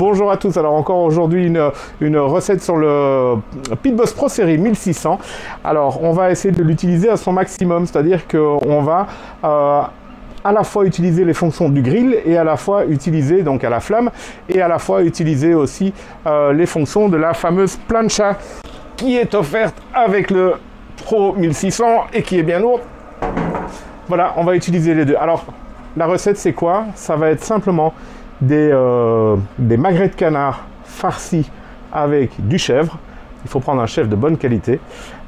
Bonjour à tous, alors encore aujourd'hui une recette sur le Pit Boss Pro série 1600. Alors on va essayer de l'utiliser à son maximum, c'est-à-dire qu'on va à la fois utiliser les fonctions du grill et à la fois utiliser donc à la flamme et à la fois utiliser aussi les fonctions de la fameuse plancha qui est offerte avec le Pro 1600 et qui est bien lourde. Voilà, on va utiliser les deux. Alors la recette c'est quoi? Ça va être simplement des magrets de canard farcis avec du chèvre. Il faut prendre un chèvre de bonne qualité,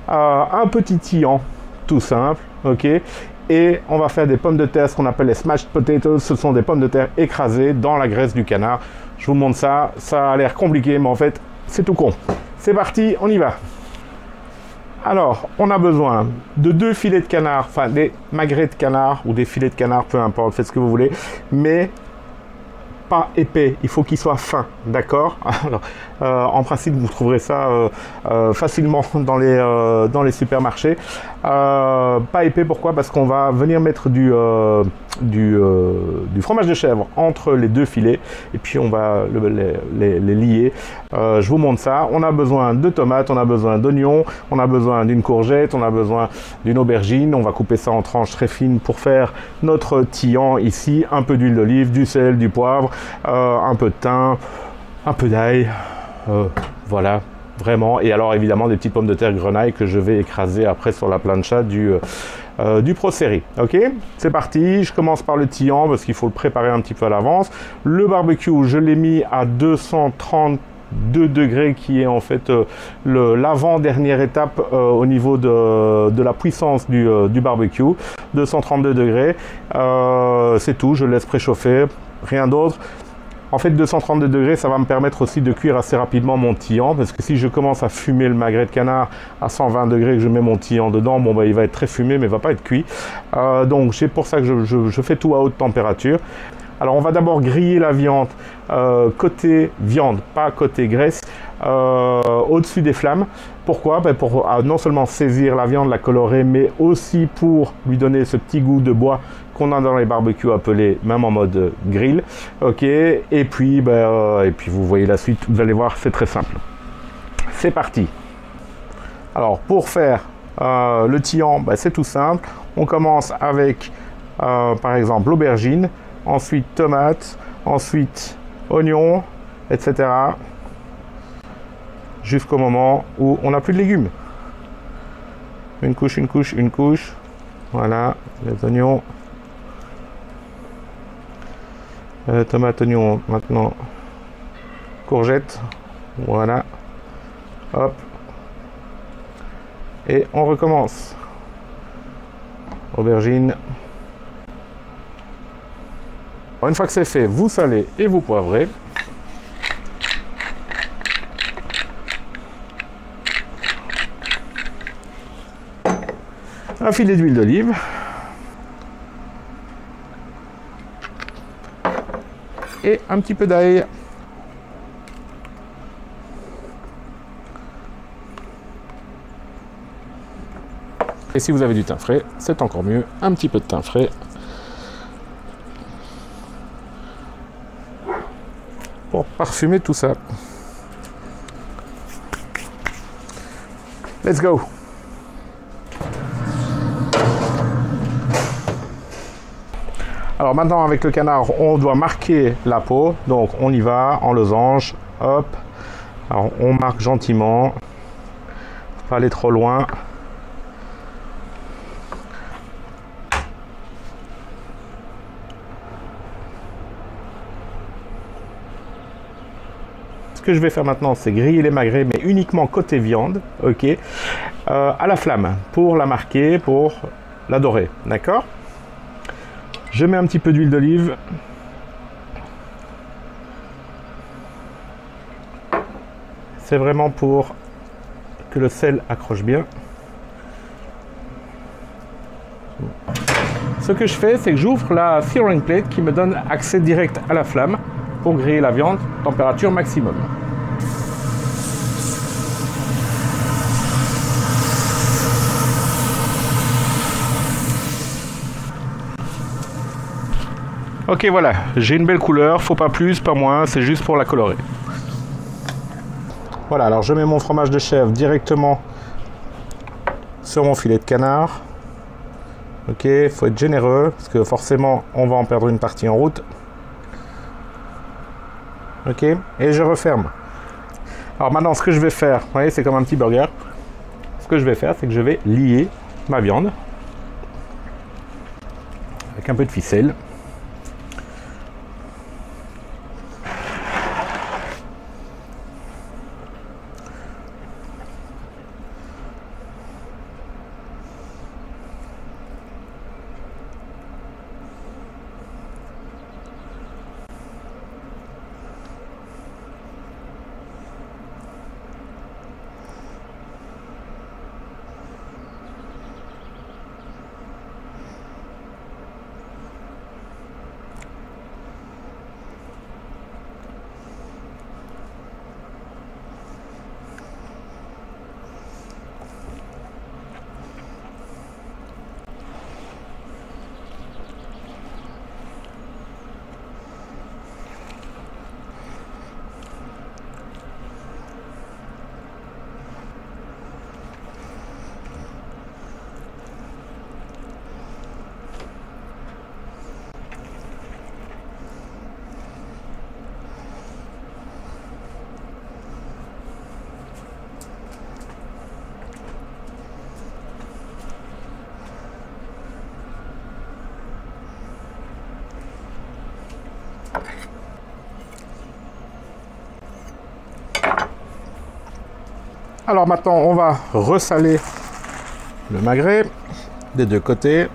un petit tillant tout simple, ok, et on va faire des pommes de terre, ce qu'on appelle les smashed potatoes. Ce sont des pommes de terre écrasées dans la graisse du canard. Je vous montre ça, ça a l'air compliqué mais en fait c'est tout con. C'est parti, on y va. Alors, on a besoin de 2 filets de canard, enfin des magrets de canard ou des filets de canard, peu importe, faites ce que vous voulez, mais pas épais, il faut qu'il soit fin, d'accord? En principe, vous trouverez ça facilement dans les supermarchés. Pas épais, pourquoi? Parce qu'on va venir mettre du fromage de chèvre entre les 2 filets et puis on va les lier. Je vous montre ça. On a besoin de tomates, on a besoin d'oignons, on a besoin d'une courgette, on a besoin d'une aubergine. On va couper ça en tranches très fines pour faire notre tillant ici. Un peu d'huile d'olive, du sel, du poivre, un peu de thym, un peu d'ail. Voilà, vraiment. Et alors évidemment des petites pommes de terre grenaille que je vais écraser après sur la plancha du Pro Série. Ok, c'est parti. Je commence par le tillant parce qu'il faut le préparer un petit peu à l'avance. Le barbecue, je l'ai mis à 232 degrés, qui est en fait l'avant-dernière étape au niveau de la puissance du barbecue. 232 degrés, c'est tout. Je laisse préchauffer, rien d'autre. En fait, 232 degrés, ça va me permettre aussi de cuire assez rapidement mon tillant, parce que si je commence à fumer le magret de canard à 120 degrés, que je mets mon tillant dedans, bon, bah, il va être très fumé, mais il ne va pas être cuit. Donc, c'est pour ça que je fais tout à haute température. Alors, on va d'abord griller la viande côté viande, pas côté graisse, au-dessus des flammes. Pourquoi? Ben pour non seulement saisir la viande, la colorer, mais aussi pour lui donner ce petit goût de bois qu'on a dans les barbecues appelés, même en mode grill. Ok, et puis vous voyez la suite, vous allez voir, c'est très simple. C'est parti. Alors pour faire le tillant, ben, c'est tout simple. On commence avec par exemple l'aubergine, ensuite tomate, ensuite oignon, etc. Jusqu'au moment où on n'a plus de légumes. Une couche, une couche, une couche. Voilà, les oignons. Tomate, oignon, maintenant. Courgette. Voilà. Hop. Et on recommence. Aubergine. Une fois que c'est fait, vous salez et vous poivrez. Un filet d'huile d'olive. Et un petit peu d'ail. Et si vous avez du thym frais, c'est encore mieux. Un petit peu de thym frais. Pour parfumer tout ça. Let's go! Alors maintenant, avec le canard, on doit marquer la peau. Donc on y va en losange. Hop. Alors on marque gentiment. Pas aller trop loin. Ce que je vais faire maintenant, c'est griller les magrets, mais uniquement côté viande. Ok. À la flamme pour la marquer, pour la dorer. D'accord? Je mets un petit peu d'huile d'olive. C'est vraiment pour que le sel accroche bien. Ce que je fais, c'est que j'ouvre la searing plate qui me donne accès direct à la flamme pour griller la viande, température maximum. Ok, voilà, j'ai une belle couleur, faut pas plus, pas moins, c'est juste pour la colorer. Voilà, alors je mets mon fromage de chèvre directement sur mon filet de canard. Ok, faut être généreux, parce que forcément, on va en perdre une partie en route. Ok, et je referme. Alors maintenant, ce que je vais faire, vous voyez, c'est comme un petit burger. Ce que je vais faire, c'est que je vais lier ma viande avec un peu de ficelle. Alors maintenant, on va ressaler le magret des deux côtés.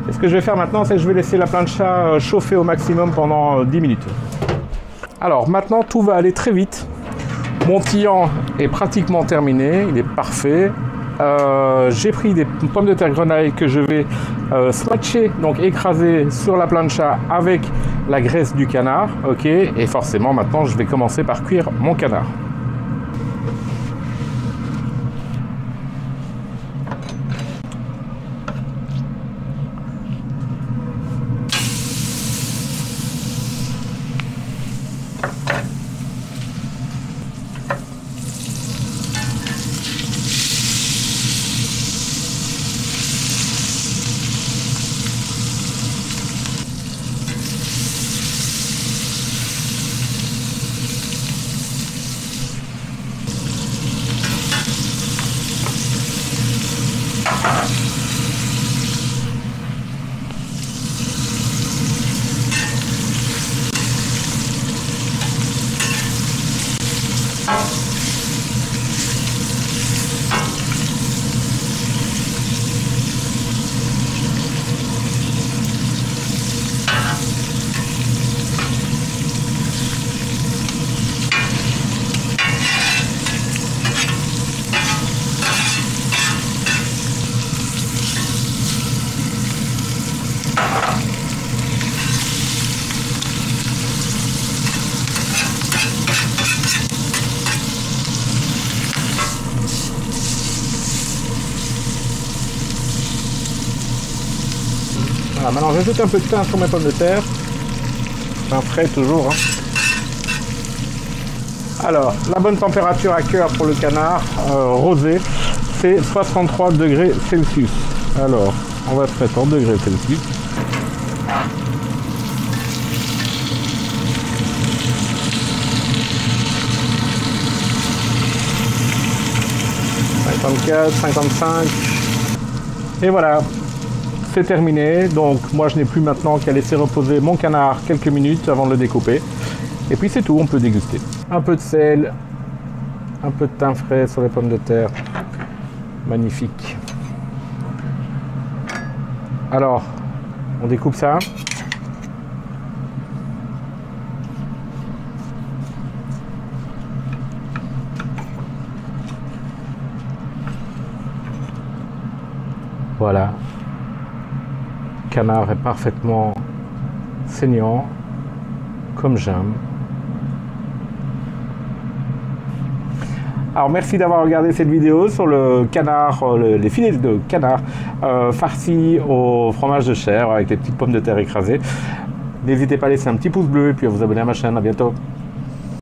Et ce que je vais faire maintenant, c'est que je vais laisser la plancha chauffer au maximum pendant 10 minutes. Alors maintenant, tout va aller très vite. Mon tian est pratiquement terminé, il est parfait. J'ai pris des pommes de terre grenaille que je vais smatcher, donc écraser sur la plancha avec la graisse du canard. Ok, et forcément maintenant je vais commencer par cuire mon canard. Voilà, maintenant j'ajoute un peu de thym sur mes pommes de terre. Thym frais toujours. Hein. Alors, la bonne température à cœur pour le canard rosé, c'est 63 degrés Celsius. Alors, on va se mettre en degrés Celsius. « 54, 55... » Et voilà, c'est terminé. Donc moi je n'ai plus maintenant qu'à laisser reposer mon canard quelques minutes avant de le découper. Et puis c'est tout, on peut déguster. Un peu de sel, un peu de thym frais sur les pommes de terre. Magnifique. Alors, on découpe ça. Voilà. Le canard est parfaitement saignant, comme j'aime. Alors merci d'avoir regardé cette vidéo sur le canard, les filets de canard farcis au fromage de chèvre avec les petites pommes de terre écrasées. N'hésitez pas à laisser un petit pouce bleu et puis à vous abonner à ma chaîne. À bientôt.